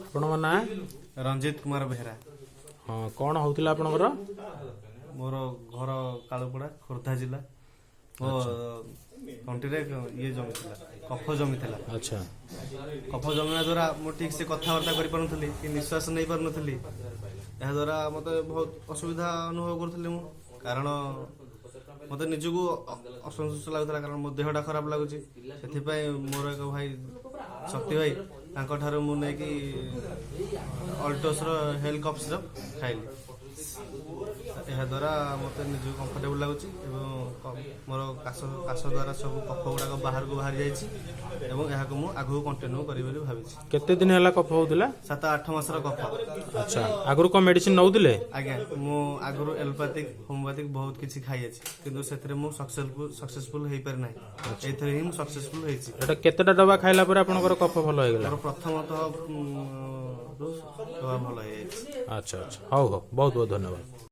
ଆପଣଙ୍କ ନାଁ? ରଞ୍ଜିତ କୁମାର ବେହେରା। ହଁ, କ'ଣ ହଉଥିଲା ଆପଣଙ୍କର? ମୋର ଘର କାଳୁପଡ଼ା, ଖୋର୍ଦ୍ଧା ଜିଲ୍ଲା। ମୋ ତଣ୍ଟିରେ ଇଏ ଜମିଥିଲା, କଫ ଜମିଥିଲା। ଆଚ୍ଛା, କଫ ଜମିବା ଦ୍ୱାରା ମୁଁ ଠିକ୍ ସେ କଥାବାର୍ତ୍ତା କରିପାରୁନଥିଲି କି ନିଶ୍ୱାସ ନେଇପାରୁନଥିଲି। ଏହାଦ୍ୱାରା ମୋତେ ବହୁତ ଅସୁବିଧା ଅନୁଭବ କରୁଥିଲି ମୁଁ, କାରଣ ମୋତେ ନିଜକୁ ଅସନ୍ତୁଷ୍ଟ ଲାଗୁଥିଲା, କାରଣ ମୋ ଦେହଟା ଖରାପ ଲାଗୁଛି। ସେଥିପାଇଁ ମୋର ଏକ ଭାଇ ଶକ୍ତି ଭାଇ, ତାଙ୍କଠାରୁ ମୁଁ ନେଇକି ଅଲ୍ଟୋସ୍ର ହେଲ୍ଥ କପ୍ ସିରପ୍ ଖାଇଲି। ଏହାଦ୍ୱାରା ମୋତେ ନିଜକୁ କମ୍ଫର୍ଟେବୁଲ୍ ଲାଗୁଛି ଏବଂ ମୋର କାଶ ଦ୍ୱାରା ସବୁ କଫ ଗୁଡ଼ାକ ବାହାରକୁ ବାହାରି ଯାଇଛି ଏବଂ ଏହାକୁ ମୁଁ ଆଗକୁ କଣ୍ଟିନ୍ୟୁ କରିବି ବୋଲି ଭାବିଛି। କେତେ ଦିନ ହେଲା କଫ ହଉଥିଲା? 7-8 ମାସର କଫ। ଆଚ୍ଛା, ଆଗରୁ କ'ଣ ମେଡିସିନ ନଉଥିଲେ? ଆଜ୍ଞା, ମୁଁ ଆଗରୁ ଏଲୋପାଥିକ ହୋମିଓପାଥିକ ବହୁତ କିଛି ଖାଇଅଛି, କିନ୍ତୁ ସେଥିରେ ମୁଁ ସକ୍ସେସଫୁଲ ହେଇପାରି ନାହିଁ। ଏଇଥିରେ ହିଁ ମୁଁ ସକ୍ସେସଫୁଲ ହେଇଛି। ଏଟା କେତେଟା ଡବା ଖାଇଲା ପରେ ଆପଣଙ୍କର କଫ ଭଲ ହେଇଗଲା? ମୋର ପ୍ରଥମତଃ ଭଲ ହେଇଯାଇଛି। ଆଚ୍ଛା, ହଉ ବହୁତ ବହୁତ ଧନ୍ୟବାଦ।